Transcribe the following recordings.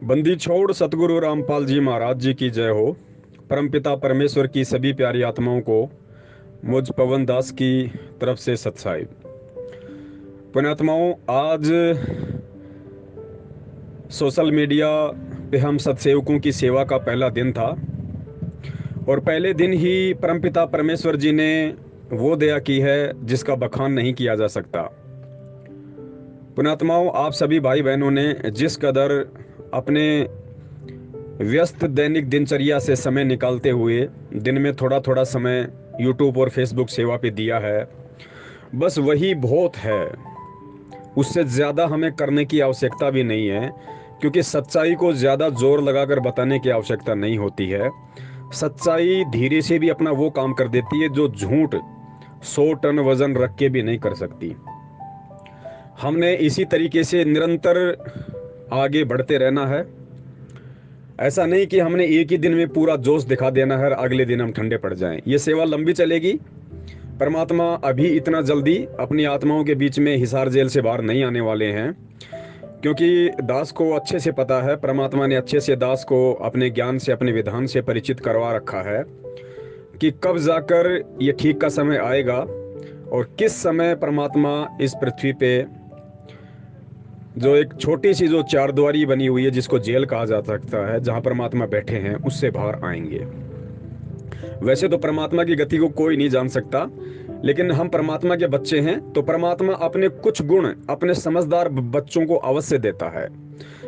बंदी छोड़ सतगुरु रामपाल जी महाराज जी की जय हो। परमपिता परमेश्वर की सभी प्यारी आत्माओं को मुझ पवन दास की तरफ से सत्साई। पुण्यात्माओं, आज सोशल मीडिया पे हम सत्सेवकों की सेवा का पहला दिन था और पहले दिन ही परमपिता परमेश्वर जी ने वो दया की है जिसका बखान नहीं किया जा सकता। पुण्यात्माओं, आप सभी भाई बहनों ने जिस कदर अपने व्यस्त दैनिक दिनचर्या से समय निकालते हुए दिन में थोड़ा थोड़ा समय यूट्यूब और फेसबुक सेवा पे दिया है, बस वही बहुत है। उससे ज़्यादा हमें करने की आवश्यकता भी नहीं है, क्योंकि सच्चाई को ज़्यादा जोर लगाकर बताने की आवश्यकता नहीं होती है। सच्चाई धीरे से भी अपना वो काम कर देती है जो झूठ 100 टन वजन रख के भी नहीं कर सकती। हमने इसी तरीके से निरंतर आगे बढ़ते रहना है। ऐसा नहीं कि हमने एक ही दिन में पूरा जोश दिखा देना है और अगले दिन हम ठंडे पड़ जाएं। ये सेवा लंबी चलेगी। परमात्मा अभी इतना जल्दी अपनी आत्माओं के बीच में हिसार जेल से बाहर नहीं आने वाले हैं, क्योंकि दास को अच्छे से पता है, परमात्मा ने अच्छे से दास को अपने ज्ञान से, अपने विधान से परिचित करवा रखा है कि कब जाकर ये ठीक का समय आएगा और किस समय परमात्मा इस पृथ्वी पे जो एक छोटी सी जो चारद्वारी बनी हुई है, जिसको जेल कहा जा सकता है, जहां परमात्मा बैठे हैं, उससे बाहर आएंगे। वैसे तो परमात्मा की गति को कोई नहीं जान सकता, लेकिन हम परमात्मा के बच्चे हैं तो परमात्मा अपने कुछ गुण अपने समझदार बच्चों को अवश्य देता है।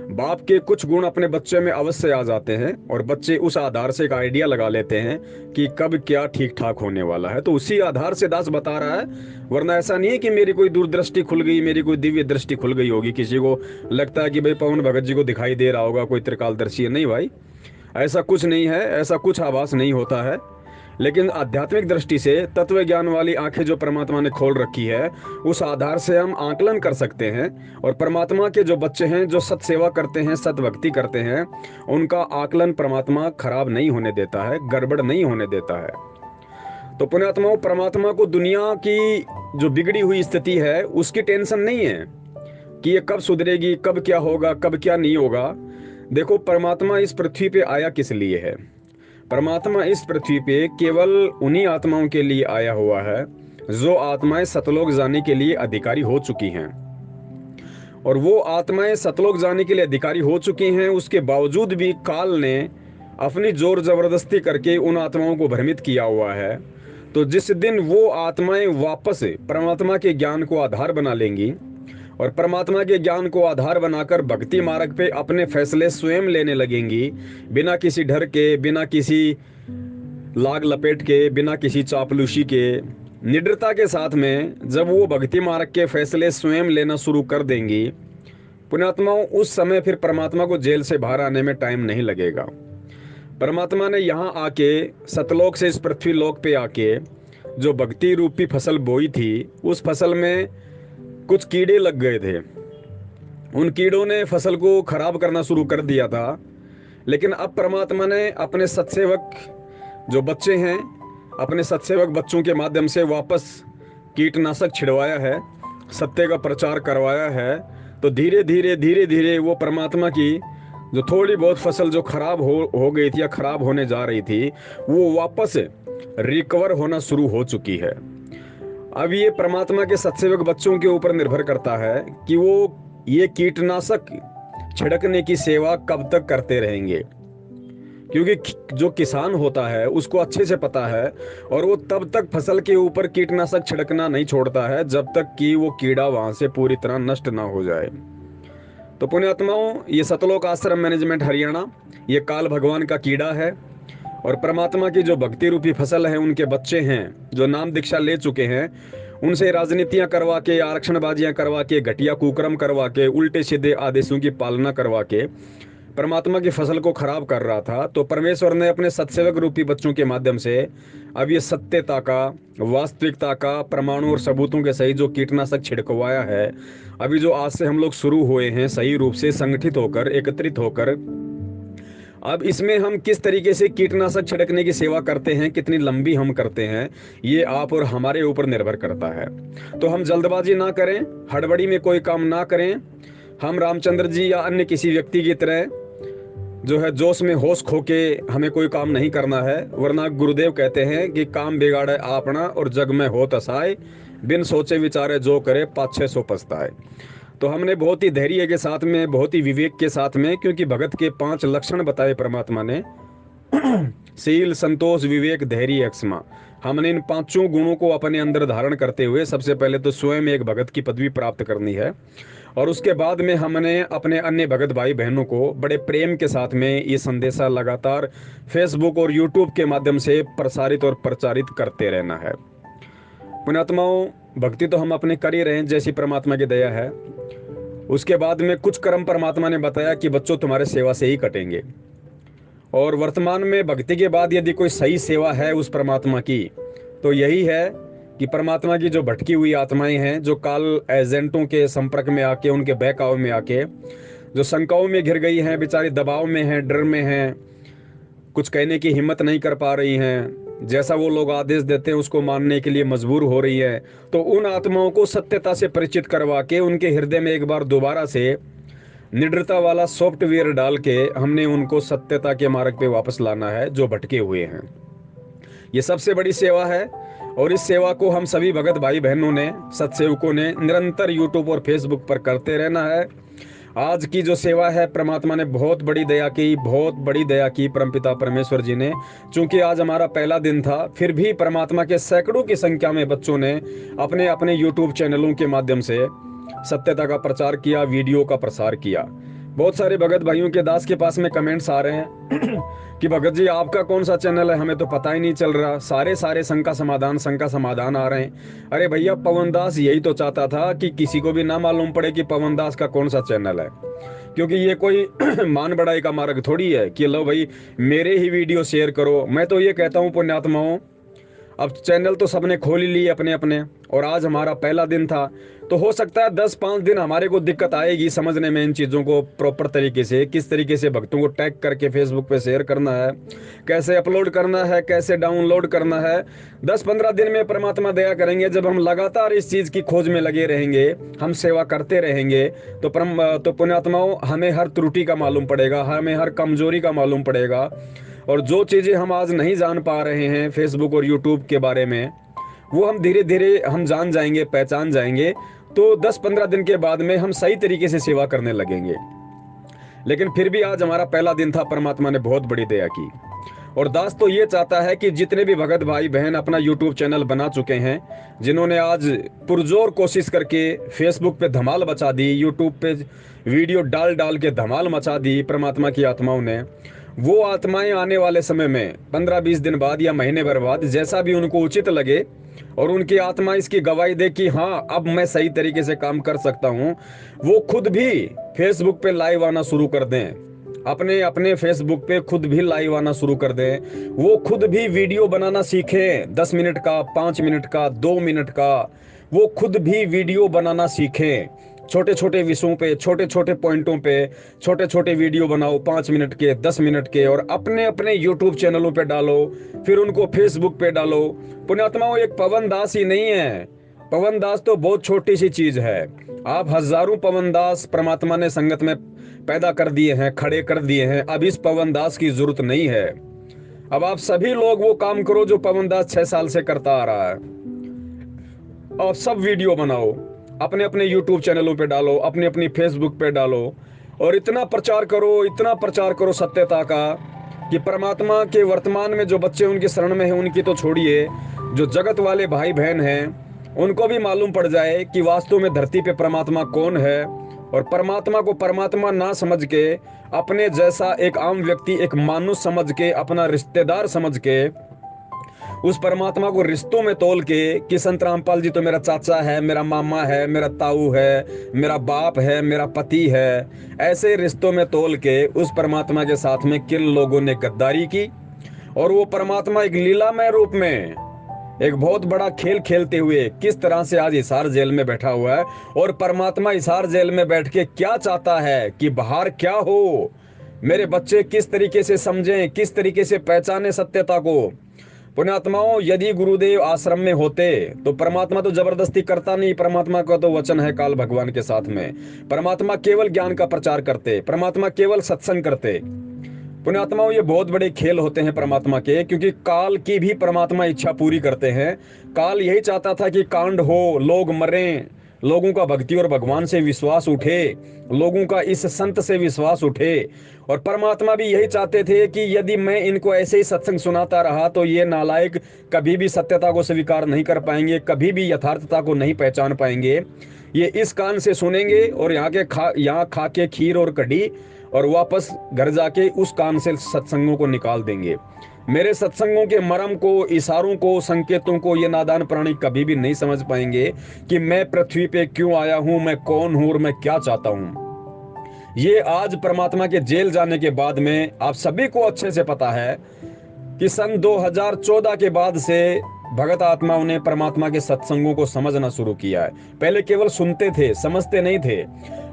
बाप के कुछ गुण अपने बच्चे में अवश्य आ जाते हैं और बच्चे उस आधार से एक आइडिया लगा लेते हैं कि कब क्या ठीक ठाक होने वाला है। तो उसी आधार से दास बता रहा है, वरना ऐसा नहीं है कि मेरी कोई दूरदृष्टि खुल गई, मेरी कोई दिव्य दृष्टि खुल गई होगी। किसी को लगता है कि भाई पवन भगत जी को दिखाई दे रहा होगा, कोई त्रिकालदर्शी है। नहीं भाई, ऐसा कुछ नहीं है, ऐसा कुछ आभास नहीं होता है। लेकिन आध्यात्मिक दृष्टि से तत्व ज्ञान वाली आंखें जो परमात्मा ने खोल रखी है, उस आधार से हम आकलन कर सकते हैं। और परमात्मा के जो बच्चे हैं, जो सत सेवा करते हैं, सत भक्ति करते हैं, उनका आकलन परमात्मा खराब नहीं होने देता है, गड़बड़ नहीं होने देता है। तो पुण्यात्माओं, परमात्मा को दुनिया की जो बिगड़ी हुई स्थिति है उसकी टेंशन नहीं है कि ये कब सुधरेगी, कब क्या होगा, कब क्या नहीं होगा। देखो, परमात्मा इस पृथ्वी पे आया किस लिए है? परमात्मा इस पृथ्वी पे केवल उन्हीं आत्माओं के लिए आया हुआ है जो आत्माएं सतलोक जाने के लिए अधिकारी हो चुकी हैं। और वो आत्माएं सतलोक जाने के लिए अधिकारी हो चुकी हैं, उसके बावजूद भी काल ने अपनी जोर जबरदस्ती करके उन आत्माओं को भ्रमित किया हुआ है। तो जिस दिन वो आत्माएं वापस परमात्मा के ज्ञान को आधार बना लेंगी और परमात्मा के ज्ञान को आधार बनाकर भक्ति मार्ग पे अपने फैसले स्वयं लेने लगेंगी, बिना किसी डर के, बिना किसी लाग लपेट के, बिना किसी चापलूसी के, निडरता के साथ में जब वो भक्ति मार्ग के फैसले स्वयं लेना शुरू कर देंगी, पुण्यात्माओं, उस समय फिर परमात्मा को जेल से बाहर आने में टाइम नहीं लगेगा। परमात्मा ने यहाँ आके सतलोक से इस पृथ्वी लोक पे आके जो भक्ति रूपी फसल बोई थी, उस फसल में कुछ कीड़े लग गए थे। उन कीड़ों ने फसल को खराब करना शुरू कर दिया था। लेकिन अब परमात्मा ने अपने सत्सेवक जो बच्चे हैं, अपने सत्सेवक बच्चों के माध्यम से वापस कीटनाशक छिड़वाया है, सत्य का प्रचार करवाया है। तो धीरे धीरे वो परमात्मा की जो थोड़ी बहुत फसल जो खराब हो गई थी या खराब होने जा रही थी, वो वापस रिकवर होना शुरू हो चुकी है। अब ये परमात्मा के सत्सेवक बच्चों के ऊपर निर्भर करता है कि वो ये कीटनाशक छिड़कने की सेवा कब तक करते रहेंगे, क्योंकि जो किसान होता है उसको अच्छे से पता है और वो तब तक फसल के ऊपर कीटनाशक छिड़कना नहीं छोड़ता है जब तक कि वो कीड़ा वहां से पूरी तरह नष्ट ना हो जाए। तो पुण्यात्माओं, ये सतलोक आश्रम मैनेजमेंट हरियाणा ये काल भगवान का कीड़ा है और परमात्मा की जो भक्ति रूपी फसल है, उनके बच्चे हैं जो नाम दीक्षा ले चुके हैं, उनसे राजनीतियां करवा के, आरक्षणबाजियां करवा के, घटिया कुकर्म करवा के, उल्टे सीधे आदेशों की पालना करवा के परमात्मा की फसल को खराब कर रहा था। तो परमेश्वर ने अपने सत्सेवक रूपी बच्चों के माध्यम से अब ये सत्यता का, वास्तविकता का, प्रमाणों और सबूतों के सही जो कीटनाशक छिड़कवाया है, अभी जो आज से हम लोग शुरू हुए हैं सही रूप से संगठित होकर, एकत्रित होकर, अब इसमें हम किस तरीके से कीटनाशक छिड़कने की सेवा करते हैं, कितनी लंबी हम करते हैं, ये आप और हमारे ऊपर निर्भर करता है। तो हम जल्दबाजी ना करें, हड़बड़ी में कोई काम ना करें। हम रामचंद्र जी या अन्य किसी व्यक्ति की तरह जो है जोश में होश खो के हमें कोई काम नहीं करना है, वरना गुरुदेव कहते हैं कि काम बिगाड़े आपना और जग में हो तसाए, बिन सोचे विचारे जो करे पाछे सो पछताए। तो हमने बहुत ही धैर्य के साथ में, बहुत ही विवेक के साथ में, क्योंकि भगत के 5 लक्षण बताए परमात्मा ने, शील, संतोष, विवेक, धैर्य, क्षमा। हमने इन 5 गुणों को अपने अंदर धारण करते हुए सबसे पहले तो स्वयं एक भगत की पदवी प्राप्त करनी है, और उसके बाद में हमने अपने अन्य भगत भाई बहनों को बड़े प्रेम के साथ में ये संदेशा लगातार फेसबुक और यूट्यूब के माध्यम से प्रसारित और प्रचारित करते रहना है। पुण्यात्माओं, भक्ति तो हम अपने कर ही रहे हैं जैसी परमात्मा की दया है। उसके बाद में कुछ कर्म परमात्मा ने बताया कि बच्चों तुम्हारे सेवा से ही कटेंगे। और वर्तमान में भक्ति के बाद यदि कोई सही सेवा है उस परमात्मा की, तो यही है कि परमात्मा की जो भटकी हुई आत्माएं हैं, जो काल एजेंटों के संपर्क में आके, उनके बहकावे में आके, जो शंकाओं में घिर गई हैं, बेचारी दबाव में हैं, डर में हैं, कुछ कहने की हिम्मत नहीं कर पा रही हैं, जैसा वो लोग आदेश देते हैं उसको मानने के लिए मजबूर हो रही है, तो उन आत्माओं को सत्यता से परिचित करवा के उनके हृदय में एक बार दोबारा से निडरता वाला सॉफ्टवेयर डाल के हमने उनको सत्यता के मार्ग पे वापस लाना है, जो भटके हुए हैं। ये सबसे बड़ी सेवा है, और इस सेवा को हम सभी भगत भाई बहनों ने, सत्सेवकों ने निरंतर यूट्यूब और फेसबुक पर करते रहना है। आज की जो सेवा है, परमात्मा ने बहुत बड़ी दया की, बहुत बड़ी दया की परमपिता परमेश्वर जी ने। चूंकि आज हमारा पहला दिन था, फिर भी परमात्मा के सैकड़ों की संख्या में बच्चों ने अपने अपने यूट्यूब चैनलों के माध्यम से सत्यता का प्रचार किया, वीडियो का प्रसार किया। बहुत सारे भगत भाइयों के दास के पास में कमेंट्स आ रहे हैं कि भगत जी आपका कौन सा चैनल है, हमें तो पता ही नहीं चल रहा, सारे शंका समाधान आ रहे हैं। अरे भैया, पवन दास यही तो चाहता था कि किसी को भी ना मालूम पड़े कि पवन दास का कौन सा चैनल है, क्योंकि ये कोई मान बढ़ाई का मार्ग थोड़ी है कि लो भाई मेरे ही वीडियो शेयर करो। मैं तो ये कहता हूँ पुण्यात्माओं, अब चैनल तो सबने खोल ही लिए अपने अपने, और आज हमारा पहला दिन था, तो हो सकता है 10-5 दिन हमारे को दिक्कत आएगी समझने में इन चीज़ों को प्रॉपर तरीके से, किस तरीके से भक्तों को टैग करके फेसबुक पे शेयर करना है, कैसे अपलोड करना है, कैसे डाउनलोड करना है। 10-15 दिन में परमात्मा दया करेंगे, जब हम लगातार इस चीज़ की खोज में लगे रहेंगे, हम सेवा करते रहेंगे, तो पुण्यात्माओं हमें हर त्रुटि का मालूम पड़ेगा, हमें हर कमजोरी का मालूम पड़ेगा। और जो चीज़ें हम आज नहीं जान पा रहे हैं फेसबुक और यूट्यूब के बारे में, वो हम धीरे धीरे हम जान जाएंगे, पहचान जाएंगे, तो 10-15 दिन के बाद में हम सही तरीके से सेवा करने लगेंगे। लेकिन फिर भी आज हमारा पहला दिन था, परमात्मा ने बहुत बड़ी दया की। और दास तो ये चाहता है कि जितने भी भगत भाई बहन अपना यूट्यूब चैनल बना चुके हैं, जिन्होंने आज पुरजोर कोशिश करके फेसबुक पे धमाल मचा दी, यूट्यूब पे वीडियो डाल डाल के धमाल मचा दी परमात्मा की आत्माओं ने, वो आत्माएं आने वाले समय में 15-20 दिन बाद या महीने भर बाद, जैसा भी उनको उचित लगे और उनकी आत्मा इसकी गवाही दे कि हाँ अब मैं सही तरीके से काम कर सकता हूँ, वो खुद भी फेसबुक पे लाइव आना शुरू कर दें। अपने अपने फेसबुक पे खुद भी लाइव आना शुरू कर दें। वो खुद भी वीडियो बनाना सीखें, 10 मिनट का, 5 मिनट का, 2 मिनट का, वो खुद भी वीडियो बनाना सीखें। छोटे छोटे विषयों पे, छोटे छोटे पॉइंटों पे छोटे छोटे वीडियो बनाओ, 5 मिनट के, 10 मिनट के, और अपने अपने यूट्यूब चैनलों पे डालो, फिर उनको फेसबुक पे डालो। पुण्यात्माओं, एक पवन दास ही नहीं है, पवन दास तो बहुत छोटी सी चीज है। आप हजारों पवन दास परमात्मा ने संगत में पैदा कर दिए हैं, खड़े कर दिए हैं। अब इस पवन दास की जरूरत नहीं है। अब आप सभी लोग वो काम करो जो पवन दास 6 साल से करता आ रहा है। आप सब वीडियो बनाओ, अपने अपने यूट्यूब चैनलों पे डालो, अपने अपनी फेसबुक पे डालो, और इतना प्रचार करो सत्यता का कि परमात्मा के वर्तमान में जो बच्चे उनकी शरण में हैं, उनकी तो छोड़िए, जो जगत वाले भाई बहन हैं उनको भी मालूम पड़ जाए कि वास्तव में धरती पे परमात्मा कौन है। और परमात्मा को परमात्मा ना समझ के, अपने जैसा एक आम व्यक्ति, एक मानुष समझ के, अपना रिश्तेदार समझ के, उस परमात्मा को रिश्तों में तोल के कि संत रामपाल जी तो मेरा चाचा है, मेरा मामा है, मेरा ताऊ है, मेरा बाप है, मेरा पति है, ऐसे रिश्तों में तोल के उस परमात्मा के साथ में किन लोगों ने गद्दारी की। और वो परमात्मा एक लीलामय रूप में एक बहुत बड़ा खेल खेलते हुए किस तरह से आज हिसार जेल में बैठा हुआ है। और परमात्मा हिसार जेल में बैठ के क्या चाहता है कि बाहर क्या हो, मेरे बच्चे किस तरीके से समझें, किस तरीके से पहचाने सत्यता को। पुण्यात्माओं, यदि गुरुदेव आश्रम में होते तो परमात्मा तो जबरदस्ती करता नहीं, परमात्मा का तो वचन है काल भगवान के साथ में। परमात्मा केवल ज्ञान का प्रचार करते, परमात्मा केवल सत्संग करते। पुण्यात्माओं, ये बहुत बड़े खेल होते हैं परमात्मा के, क्योंकि काल की भी परमात्मा इच्छा पूरी करते हैं। काल यही चाहता था कि कांड हो, लोग मरें, लोगों का भक्ति और भगवान से विश्वास उठे, लोगों का इस संत से विश्वास उठे। और परमात्मा भी यही चाहते थे कि यदि मैं इनको ऐसे ही सत्संग सुनाता रहा तो ये नालायक कभी भी सत्यता को स्वीकार नहीं कर पाएंगे, कभी भी यथार्थता को नहीं पहचान पाएंगे। ये इस कान से सुनेंगे और यहाँ खा के खीर और कढ़ी, और वापस घर जाके उस कान से सत्संगों को निकाल देंगे। मेरे सत्संगों के मर्म को, इशारों को, संकेतों को ये नादान प्राणी कभी भी नहीं समझ पाएंगे कि मैं पृथ्वी पे क्यों आया हूं, मैं कौन हूं और मैं क्या चाहता हूं। ये आज परमात्मा के जेल जाने के बाद में आप सभी को अच्छे से पता है कि सन 2014 के बाद से भगत आत्माओं ने परमात्मा के सत्संगों को समझना शुरू किया है। पहले केवल सुनते थे, समझते नहीं थे।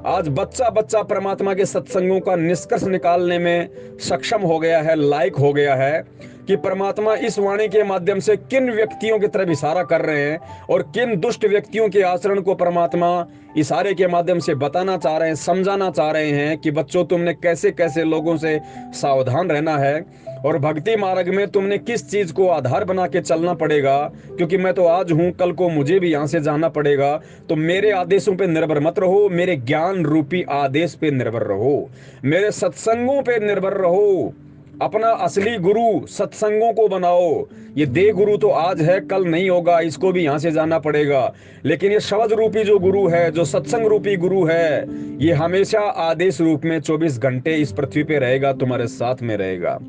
आज बच्चा बच्चा परमात्मा के सत्संगों का निष्कर्ष निकालने में सक्षम हो गया है, लायक हो गया है कि परमात्मा इस वाणी के माध्यम से किन व्यक्तियों की तरफ इशारा कर रहे हैं और किन दुष्ट व्यक्तियों के आचरण को परमात्मा इशारे के माध्यम से बताना चाह रहे हैं, समझाना चाह रहे हैं कि बच्चों, तुमने कैसे कैसे लोगों से सावधान रहना है और भक्ति मार्ग में तुमने किस चीज को आधार बना के चलना पड़ेगा, क्योंकि मैं तो आज हूं, कल को मुझे भी यहां से जाना पड़ेगा। तो मेरे आदेशों पे निर्भर मत रहो, मेरे ज्ञान रूपी आदेश पे निर्भर रहो, मेरे सत्संगों पे निर्भर रहो। अपना असली गुरु सत्संगों को बनाओ। ये देह गुरु तो आज है, कल नहीं होगा, इसको भी यहां से जाना पड़ेगा। लेकिन ये शब्द रूपी जो गुरु है, जो सत्संग रूपी गुरु है, ये हमेशा आदेश रूप में 24 घंटे इस पृथ्वी पे रहेगा, तुम्हारे साथ में रहेगा।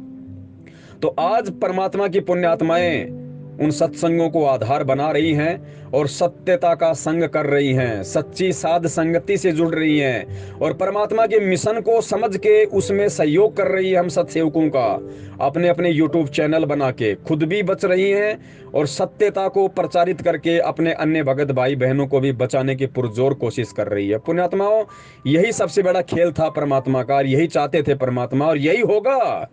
तो आज परमात्मा की पुण्यात्माएं उन सत्संगों को आधार बना रही हैं और सत्यता का संग कर रही हैं, सच्ची साध संगति से जुड़ रही हैं और परमात्मा के मिशन को समझ के उसमें सहयोग कर रही है। हम सत्सेवकों का अपने अपने YouTube चैनल बना के खुद भी बच रही हैं और सत्यता को प्रचारित करके अपने अन्य भगत भाई बहनों को भी बचाने की पुरजोर कोशिश कर रही है। पुण्यात्माओं, यही सबसे बड़ा खेल था परमात्मा का, यही चाहते थे परमात्मा, और यही होगा,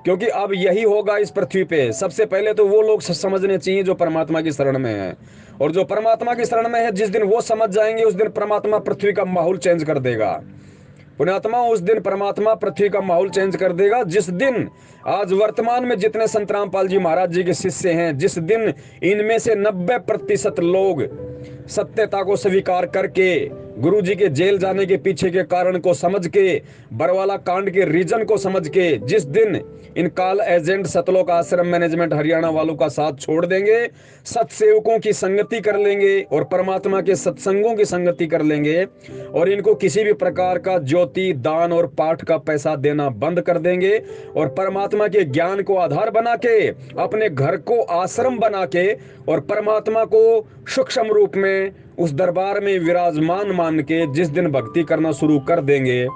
क्योंकि अब यही होगा इस पृथ्वी पे। सबसे पहले तो वो लोग समझने चाहिए जो परमात्मा की शरण में है, और जो परमात्मा की शरण में है, जिस दिन वो समझ जाएंगे उस दिन परमात्मा पृथ्वी का माहौल चेंज कर देगा। पुण्यात्मा, उस दिन परमात्मा पृथ्वी का माहौल चेंज कर देगा जिस दिन आज वर्तमान में जितने संत रामपाल जी महाराज जी के शिष्य हैं, जिस दिन इनमें से 90% लोग सत्यता को स्वीकार करके गुरु जी के जेल जाने के पीछे के कारण को समझ के, बरवाला कांड के रीजन को समझ के, जिस दिन इन काल एजेंट सतलोक आश्रम मैनेजमेंट हरियाणा वालों का साथ छोड़ देंगे, सत्सेवकों की संगति कर लेंगे और परमात्मा के सत्संगों की संगति कर लेंगे और इनको किसी भी प्रकार का ज्योति, दान और पाठ का पैसा देना बंद कर देंगे और परमात्मा के ज्ञान को आधार बना के, अपने घर को आश्रम बना के और परमात्मा को सूक्ष्म रूप में उस दरबार में विराजमान मान के जिस दिन भक्ति करना शुरू कर देंगे,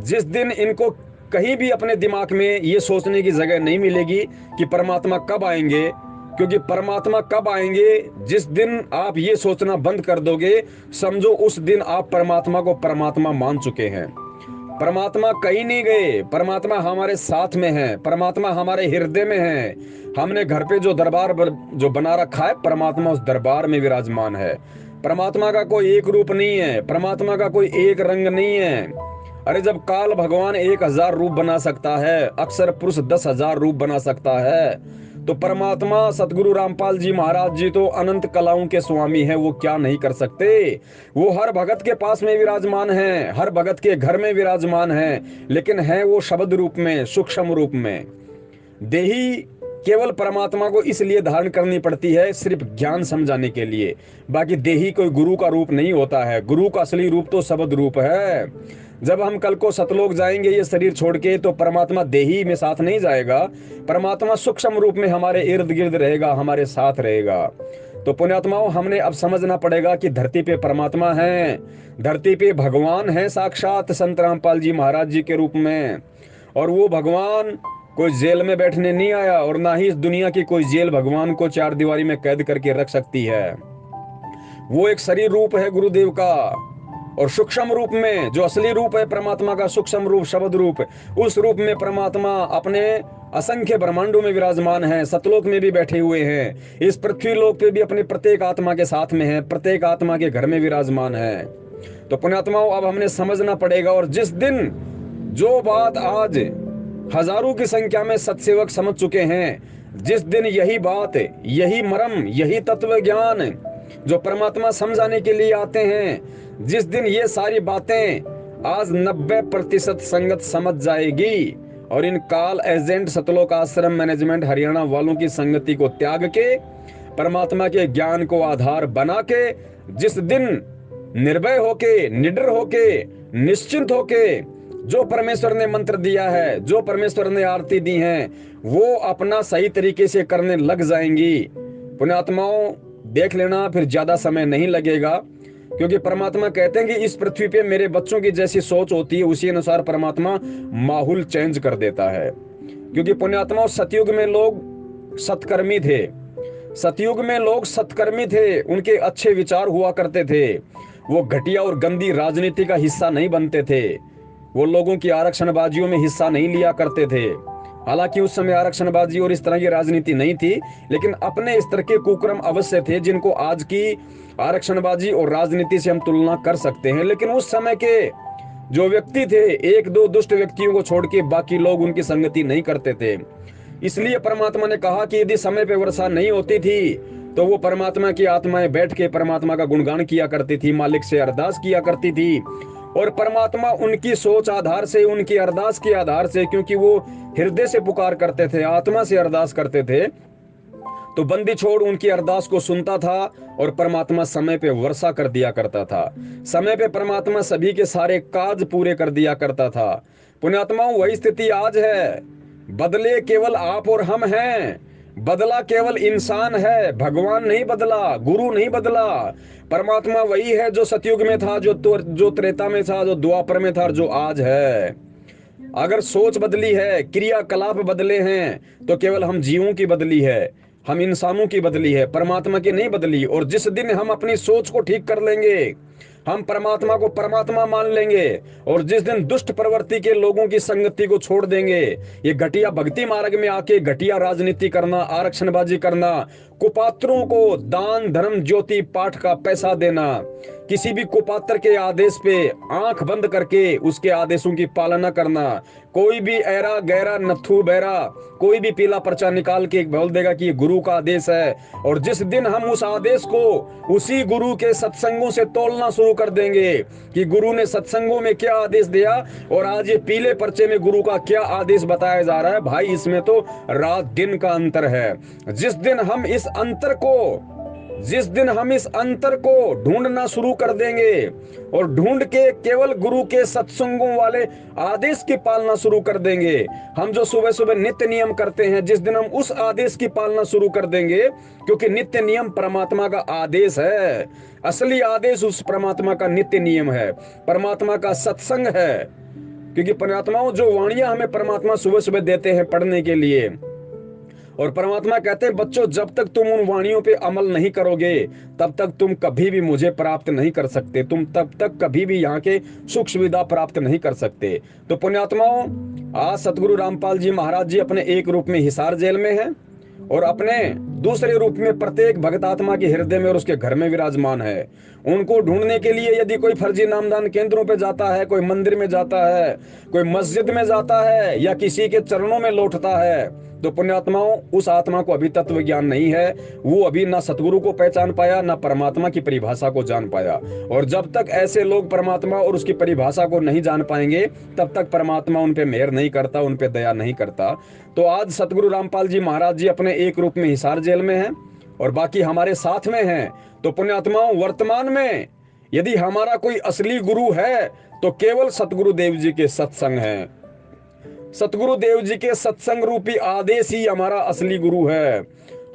जिस दिन इनको कहीं भी अपने दिमाग में ये सोचने की जगह नहीं मिलेगी कि परमात्मा कब आएंगे, क्योंकि परमात्मा कब आएंगे, जिस दिन आप ये सोचना बंद कर दोगे, समझो उस दिन आप परमात्मा को परमात्मा मान चुके हैं। परमात्मा कहीं नहीं गए, परमात्मा हमारे साथ में है, परमात्मा हमारे हृदय में है। हमने घर पे जो दरबार जो बना रखा है, परमात्मा उस दरबार में विराजमान है। परमात्मा का कोई एक रूप नहीं है, परमात्मा का कोई एक रंग नहीं है। अरे जब काल भगवान 1000 रूप बना सकता है, अक्षर पुरुष 10,000 रूप बना सकता है, तो परमात्मा सतगुरु रामपाल जी महाराज जी तो अनंत कलाओं के स्वामी हैं, वो क्या नहीं कर सकते। वो हर भगत के पास में विराजमान हैं, हर भगत के घर में विराजमान हैं, लेकिन है वो शब्द रूप में, सूक्ष्म रूप में। देही केवल परमात्मा को इसलिए धारण करनी पड़ती है सिर्फ ज्ञान समझाने के लिए, बाकी देही कोई गुरु का रूप नहीं होता है। गुरु का असली रूप तो शब्द रूप है। जब हम कल को सतलोक जाएंगे ये शरीर छोड़ के, तो परमात्मा देही में साथ नहीं जाएगा, परमात्मा सूक्ष्म रूप में हमारे इर्द गिर्द रहेगा, हमारे साथ रहेगा। तो पुण्यात्माओं, हमने अब समझना पड़ेगा कि धरती पे परमात्मा है, धरती पे भगवान है साक्षात संत रामपाल जी महाराज जी के रूप में, और वो भगवान कोई जेल में बैठने नहीं आया और ना ही इस दुनिया की कोई जेल भगवान को 4 दीवारी में कैद करके रख सकती है। वो एक शरीर रूप है गुरुदेव का, और सूक्ष्म रूप में जो असली रूप है परमात्मा का, सूक्ष्म रूप शब्द रूप, उस रूप में परमात्मा अपने असंख्य ब्रह्मांडों में विराजमान है, सतलोक में भी बैठे हुए हैं, इस पृथ्वी लोक पे भी अपनी प्रत्येक आत्मा के साथ में है, प्रत्येक आत्मा के घर में विराजमान है। तो पुण्यात्माओं, अब हमने समझना पड़ेगा। और जिस दिन जो बात आज हजारों की संख्या में सत्सेवक समझ चुके हैं। जिस दिन यही बात, यही मर्म, यही तत्व ज्ञान जो परमात्मा समझाने के लिए आते हैं, जिस दिन ये सारी बातें आज 90% संगत समझ जाएगी और इन काल एजेंट सतलोक आश्रम मैनेजमेंट हरियाणा वालों की संगति को त्याग के परमात्मा के ज्ञान को आधार बना के जिस दिन निर्भय होके, निडर होके, निश्चिंत होके जो परमेश्वर ने मंत्र दिया है, जो परमेश्वर ने आरती दी है, वो अपना सही तरीके से करने लग जाएंगी। पुण्यात्माओं देख लेना, फिर ज्यादा समय नहीं लगेगा, क्योंकि परमात्मा कहते हैं कि इस पृथ्वी पे मेरे बच्चों की जैसी सोच होती है उसी अनुसार परमात्मा माहौल चेंज कर देता है। क्योंकि पुण्यात्माओं सतयुग में लोग सत्कर्मी थे, सतयुग में लोग सत्कर्मी थे, उनके अच्छे विचार हुआ करते थे, वो घटिया और गंदी राजनीति का हिस्सा नहीं बनते थे, वो लोगों की आरक्षणबाजियों में हिस्सा नहीं लिया करते थे। हालांकि उस समय आरक्षणबाजी और इस तरह की राजनीति नहीं थी, लेकिन अपने स्तर के कुक्रम अवश्य थे जिनको आज की आरक्षणबाजी और राजनीति से हम तुलना कर सकते हैं। लेकिन उस समय के जो व्यक्ति थे, एक दो दुष्ट व्यक्तियों को छोड़ के बाकी लोग उनकी संगति नहीं करते थे। इसलिए परमात्मा ने कहा कि यदि समय पे वर्षा नहीं होती थी तो वो परमात्मा की आत्माएं बैठ के परमात्मा का गुणगान किया करती थी, मालिक से अरदास किया करती थी, और परमात्मा उनकी सोच आधार से, उनकी अरदास के आधार से, क्योंकि वो हृदय से पुकार करते थे, आत्मा से अरदास करते थे, तो बंदी छोड़ उनकी अरदास को सुनता था और परमात्मा समय पे वर्षा कर दिया करता था। समय पे परमात्मा सभी के सारे काज पूरे कर दिया करता था। पुण्यात्माओं वही स्थिति आज है। बदले केवल आप और हम हैं, बदला केवल इंसान है, भगवान नहीं बदला, गुरु नहीं बदला। परमात्मा वही है जो सतयुग में था, जो त्रेता में था, जो द्वापर में था, जो आज है। अगर सोच बदली है, क्रियाकलाप बदले हैं, तो केवल हम जीवों की बदली है, हम इंसानों की बदली है, परमात्मा की नहीं बदली। और जिस दिन हम अपनी सोच को ठीक कर लेंगे, हम परमात्मा को परमात्मा मान लेंगे, और जिस दिन दुष्ट प्रवृत्ति के लोगों की संगति को छोड़ देंगे, ये घटिया भक्ति मार्ग में आके घटिया राजनीति करना, आरक्षणबाजी करना, कुपात्रों को दान धर्म ज्योति पाठ का पैसा देना, किसी भी कुपात्र के आदेश पे आंख बंद करके उसके आदेशों की पालना करना, कोई भी ऐरा गैरा नथु बैरा कोई भी पीला पर्चा निकाल के बोल देगा कि ये गुरु का आदेश है, और जिस दिन हम उस आदेश को उसी गुरु के सत्संगों से तोलना शुरू कर देंगे कि गुरु ने सत्संगों में क्या आदेश दिया और आज ये पीले पर्चे में गुरु का क्या आदेश बताया जा रहा है, भाई इसमें तो रात दिन का अंतर है। जिस दिन हम इस अंतर को ढूंढना शुरू कर देंगे और ढूंढ के केवल गुरु के सत्संगों वाले आदेश की पालना शुरू कर देंगे, हम जो सुबह सुबह नित्य नियम करते हैं, जिस दिन हम उस आदेश की पालना शुरू कर देंगे, क्योंकि नित्य नियम परमात्मा का आदेश है, असली आदेश उस परमात्मा का नित्य नियम है, परमात्मा का सत्संग है। क्योंकि परमात्माओं जो वाणियां हमें परमात्मा सुबह सुबह देते हैं पढ़ने के लिए, और परमात्मा कहते हैं बच्चों जब तक तुम उन वाणियों पे अमल नहीं करोगे तब तक तुम कभी भी मुझे प्राप्त नहीं कर सकते, तुम तब तक कभी भी यहाँ के सुख सुविधा प्राप्त नहीं कर सकते। तो पुण्यात्माओं आज सतगुरु रामपाल जी महाराज जी अपने एक रूप में हिसार जेल में हैं और अपने दूसरे रूप में प्रत्येक भगतात्मा के हृदय में और उसके घर में विराजमान है। उनको ढूंढने के लिए यदि कोई फर्जी नामदान केंद्रों पे जाता है, कोई मंदिर में जाता है, कोई मस्जिद में जाता है या किसी के चरणों में लौटता है, तो पुण्यात्माओं उस आत्मा को अभी तत्व ज्ञान नहीं है, वो अभी ना सतगुरु को पहचान पाया ना परमात्मा की परिभाषा को जान पाया। और जब तक ऐसे लोग परमात्मा और उसकी परिभाषा को नहीं जान पाएंगे तब तक परमात्मा उन पे मेहर नहीं करता, उन पे दया नहीं करता। तो आज सतगुरु रामपाल जी महाराज जी अपने एक रूप में हिसार जेल में हैं और बाकी हमारे साथ में हैं। तो पुण्यात्माओं वर्तमान में यदि हमारा कोई असली गुरु है तो केवल सतगुरु देव जी के सत्संग है। सतगुरु देव जी के सत्संग रूपी आदेश ही हमारा असली गुरु है।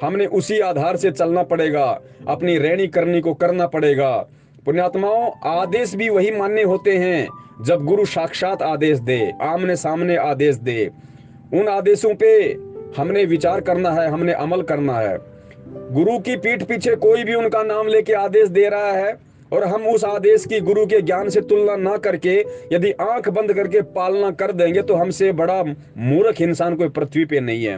हमने उसी आधार से चलना पड़ेगा, अपनी रहनी करनी को करना पड़ेगा। पुण्यात्माओं आदेश भी वही मान्य होते हैं जब गुरु साक्षात आदेश दे, आमने सामने आदेश दे। उन आदेशों पे हमने विचार करना है, हमने अमल करना है। गुरु की पीठ पीछे कोई भी उनका नाम लेके आदेश दे रहा है और हम उस आदेश की गुरु के ज्ञान से तुलना ना करके यदि आंख बंद करके पालना कर देंगे तो हमसे बड़ा मूर्ख इंसान कोई पृथ्वी पे नहीं है।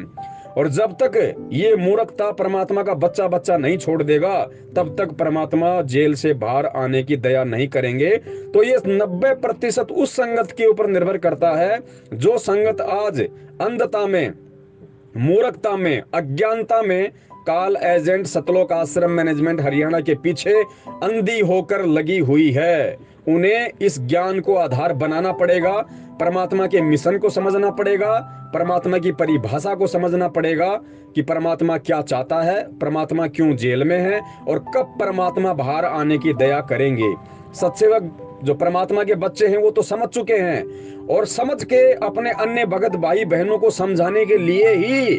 और जब तक ये मूर्खता परमात्मा का बच्चा बच्चा नहीं छोड़ देगा, तब तक परमात्मा जेल से बाहर आने की दया नहीं करेंगे। तो ये 90% उस संगत के ऊपर निर्भर करता है जो संगत आज अंधता में, मूर्खता में, अज्ञानता में काल एजेंट सतलोक आश्रम मैनेजमेंट हरियाणा के पीछे अंधी होकर लगी हुई है। उन्हें इस ज्ञान को आधार बनाना पड़ेगा, परमात्मा के मिशन को समझना पड़ेगा, परमात्मा की परिभाषा को समझना पड़ेगा कि परमात्मा क्या चाहता है, परमात्मा क्यों जेल में है और कब परमात्मा बाहर आने की दया करेंगे। सत्सेवक जो परमात्मा के बच्चे हैं वो तो समझ चुके हैं, और समझ के अपने अन्य भगत भाई बहनों को समझाने के लिए ही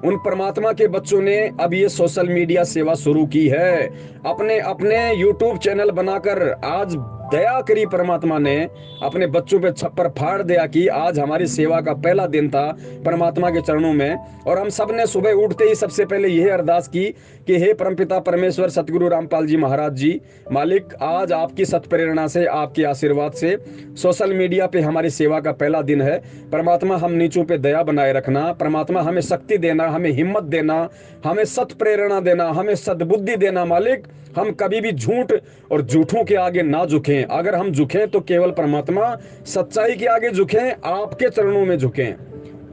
उन परमात्मा के बच्चों ने अब ये सोशल मीडिया सेवा शुरू की है। अपने अपने यूट्यूब चैनल बनाकर आज दया करी परमात्मा ने, अपने बच्चों पे छप्पर फाड़ दिया कि आज हमारी सेवा का पहला दिन था परमात्मा के चरणों में। और हम सब ने सुबह उठते ही सबसे पहले यह अरदास की कि हे परमपिता परमेश्वर सतगुरु रामपाल जी महाराज जी, मालिक आज आपकी सत्प्रेरणा से, आपके आशीर्वाद से सोशल मीडिया पे हमारी सेवा का पहला दिन है। परमात्मा हम नीचों पे दया बनाए रखना, परमात्मा हमें शक्ति देना, हमें हिम्मत देना, हमें सत्प्रेरणा देना, हमें सद्बुद्धि देना। मालिक हम कभी भी झूठ और झूठों के आगे ना झुकें, अगर हम झुकें तो केवल परमात्मा सच्चाई के आगे झुकें, आपके चरणों में झुकें।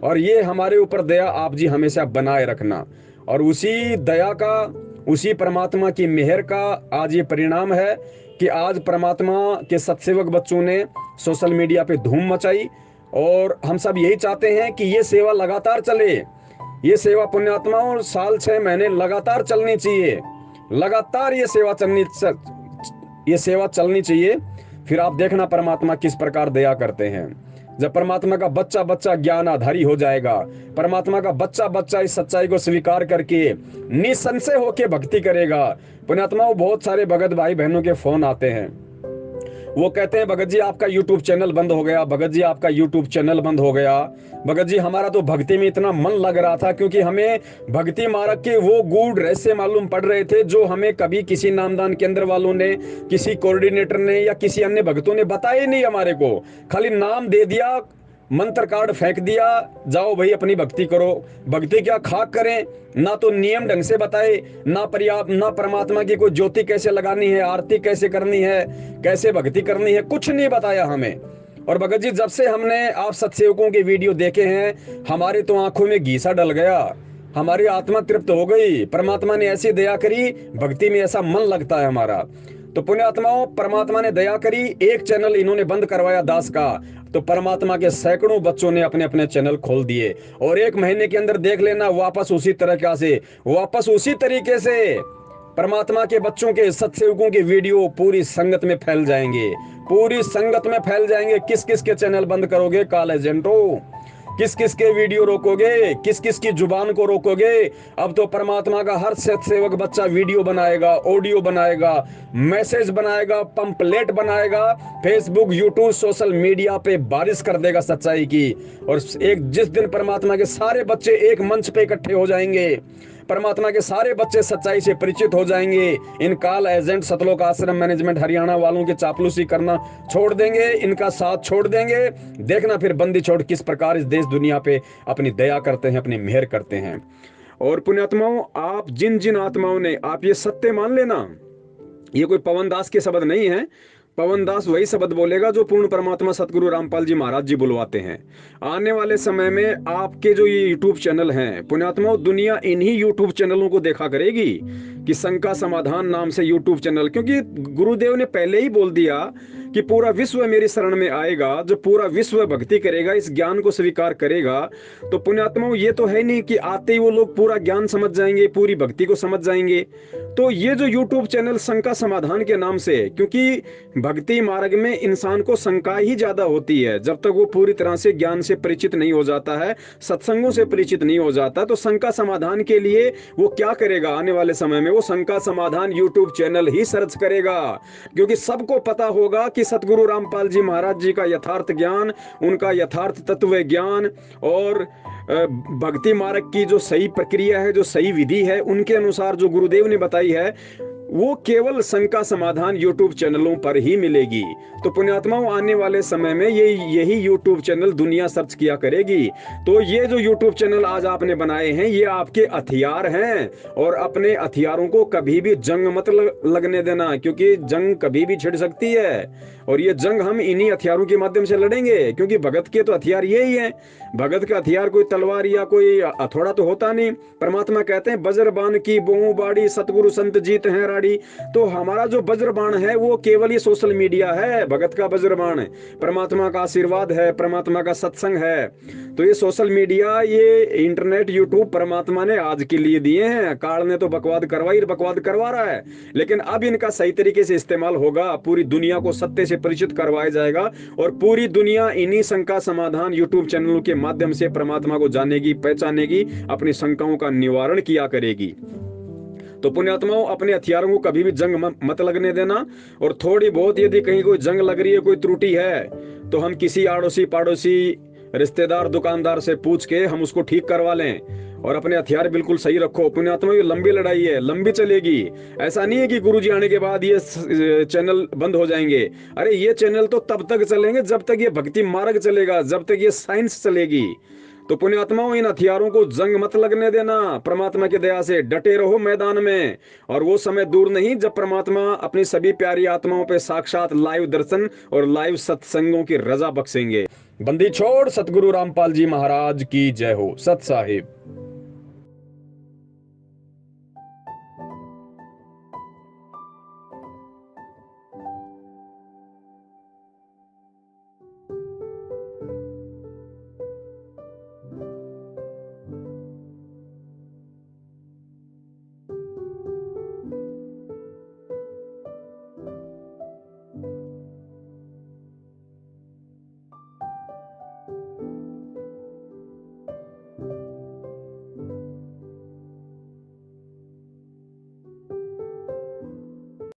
और ये हमारे ऊपर दया आप जी हमेशा बनाए रखना। और उसी दया का, उसी परमात्मा की मेहर का आज ये परिणाम है कि आज परमात्मा के सत्सेवक बच्चों ने सोशल मीडिया पे धूम मचाई। और हम सब यही चाहते हैं कि ये सेवा लगातार चले, ये सेवा पुण्यात्माओं साल 6 महीने लगातार चलनी चाहिए, लगातार ये सेवा चलनी चाहिए। फिर आप देखना परमात्मा किस प्रकार दया करते हैं। जब परमात्मा का बच्चा बच्चा ज्ञान आधारी हो जाएगा, परमात्मा का बच्चा बच्चा इस सच्चाई को स्वीकार करके निसंशय होके भक्ति करेगा। पुण्यात्माओं बहुत सारे भगत भाई बहनों के फोन आते हैं, वो कहते हैं भगत जी आपका यूट्यूब चैनल बंद हो गया, भगत जी आपका यूट्यूब चैनल बंद हो गया, भगत जी हमारा तो भक्ति में इतना मन लग रहा था, क्योंकि हमें भक्ति मार्ग के वो गूढ़ रहस्य मालूम पड़ रहे थे जो हमें कभी किसी नामदान केंद्र वालों ने, किसी कोऑर्डिनेटर ने या किसी अन्य भक्तों ने बताया ही नहीं। हमारे को खाली नाम दे दिया, मंत्र कार्ड फेंक दिया, जाओ भाई अपनी भक्ति करो। भक्ति क्या खाक करें, ना तो नियम ढंग से बताए, ना पर्याप्त, ना परमात्मा की कोई ज्योति कैसे लगानी है, आरती कैसे करनी है, कैसे भक्ति करनी है, कुछ नहीं बताया हमें। और भगत जी जब से हमने आप सत्सेवकों के वीडियो देखे हैं, हमारी तो आंखों में घी सा डल गया, हमारी आत्मा तृप्त हो गई। परमात्मा ने ऐसी दया करी, भक्ति में ऐसा मन लगता है हमारा। तो पुण्यात्माओं परमात्मा ने दया करी, एक चैनल इन्होंने बंद करवाया दास का, तो परमात्मा के सैकड़ों बच्चों ने अपने अपने चैनल खोल दिए। और 1 महीने के अंदर देख लेना वापस उसी तरह से, वापस उसी तरीके से परमात्मा के बच्चों के सत्सेवकों के वीडियो पूरी संगत में फैल जाएंगे, पूरी संगत में फैल जाएंगे। किस किस के चैनल बंद करोगे काल एजेंटो, किस किस के वीडियो रोकोगे, किस किस की जुबान को रोकोगे। अब तो परमात्मा का हर सत्सेवक बच्चा वीडियो बनाएगा, ऑडियो बनाएगा, मैसेज बनाएगा, पंपलेट बनाएगा, फेसबुक यूट्यूब सोशल मीडिया पे बारिश कर देगा सच्चाई की। और एक जिस दिन परमात्मा के सारे बच्चे एक मंच पे इकट्ठे हो जाएंगे, परमात्मा के सारे बच्चे सच्चाई से परिचित हो जाएंगे, इन काल एजेंट सतलोक आश्रम मैनेजमेंट हरियाणा वालों के चापलूसी करना छोड़ देंगे, इनका साथ छोड़ देंगे। देखना फिर बंदी छोड़ किस प्रकार इस देश दुनिया पे अपनी दया करते हैं, अपनी मेहर करते हैं। और पुण्यात्माओं आप जिन जिन आत्माओं ने, आप ये सत्य मान लेना, ये कोई पवन दास के शब्द नहीं है। पवन दास वही शब्द बोलेगा जो पूर्ण परमात्मा सतगुरु रामपाल जी महाराज जी बुलवाते हैं। आने वाले समय में आपके जो ये यूट्यूब चैनल हैं, पुण्यात्माओं दुनिया इन्हीं यूट्यूब चैनलों को देखा करेगी कि शंका समाधान नाम से यूट्यूब चैनल, क्योंकि गुरुदेव ने पहले ही बोल दिया कि पूरा विश्व मेरी शरण में आएगा। जो पूरा विश्व भक्ति करेगा, इस ज्ञान को स्वीकार करेगा, तो पुण्यात्माओं ये तो है नहीं कि आते ही वो लोग पूरा ज्ञान समझ जाएंगे, पूरी भक्ति को समझ जाएंगे। तो ये जो यूट्यूब चैनल शंका समाधान के नाम से, क्योंकि भक्ति मार्ग में इंसान को शंका ही ज्यादा होती है जब तक वो पूरी तरह से ज्ञान से परिचित नहीं हो जाता है, सत्संगों से परिचित नहीं हो जाता। तो शंका समाधान के लिए वो क्या करेगा आने वाले समय में, वो शंका समाधान यूट्यूब चैनल ही सर्च करेगा, क्योंकि सबको पता होगा कि सतगुरु रामपाल जी महाराज जी का यथार्थ ज्ञान, उनका यथार्थ तत्व ज्ञान और भक्ति मार्ग की जो सही प्रक्रिया है, जो सही विधि है, उनके अनुसार जो गुरुदेव ने बताई है, वो केवल शंका समाधान यूट्यूब चैनलों पर ही मिलेगी। तो पुण्यात्माओं, आने वाले समय में यही यूट्यूब चैनल दुनिया सर्च किया करेगी। तो ये जो यूट्यूब चैनल आज आपने बनाए हैं, ये आपके हथियार हैं, और अपने हथियारों को कभी भी जंग मत लगने देना, क्योंकि जंग कभी भी छिड़ सकती है। और ये जंग हम इन्हीं हथियारों के माध्यम से लड़ेंगे, क्योंकि भगत के तो हथियार यही है। भगत का हथियार कोई तलवार या कोई हथौड़ा तो होता नहीं। परमात्मा कहते हैं वज्रबाण की बोऊ बाड़ी, सतगुरु संत जीत हैं राड़ी। तो हमारा जो वज्रबाण है वो केवल ये सोशल मीडिया है, भगत का वज्रबाण। परमात्मा का आशीर्वाद है, परमात्मा का सत्संग है। तो ये सोशल मीडिया, ये इंटरनेट, यूट्यूब परमात्मा ने आज के लिए दिए हैं। काल ने तो बकवाद करवा रहा है, लेकिन अब इनका सही तरीके से इस्तेमाल होगा, पूरी दुनिया को सत्य से परिचित करवाया जाएगा, और पूरी दुनिया इन्हीं शंका समाधान यूट्यूब चैनलों के माध्यम से परमात्मा को जानेगी, पहचानेगी, अपनी शंकाओं का निवारण किया करेगी। तो पुण्यात्माओं, अपने हथियारों को कभी भी जंग मत लगने देना। और थोड़ी बहुत यदि कहीं कोई जंग लग रही है, कोई त्रुटि है, तो हम किसी आड़ोसी पाड़ोसी रिश्तेदार दुकानदार से पूछ के हम उसको ठीक करवा लें। और अपने हथियार बिल्कुल सही रखो। पुण्यात्मा, ये लंबी लड़ाई है, लंबी चलेगी। ऐसा नहीं है कि गुरुजी आने के बाद ये चैनल बंद हो जाएंगे। अरे ये चैनल तो तब तक चलेंगे जब तक ये भक्ति मार्ग चलेगा, जब तक ये साइंस चलेगी। तो पुण्यात्माओं, इन हथियारों को जंग मत लगने देना। परमात्मा की दया से डटे रहो मैदान में। और वो समय दूर नहीं जब परमात्मा अपनी सभी प्यारी आत्माओं पे साक्षात लाइव दर्शन और लाइव सत्संगों की रजा बख्शेंगे। बंदी छोड़ सतगुरु रामपाल जी महाराज की जय हो। सत साहिब।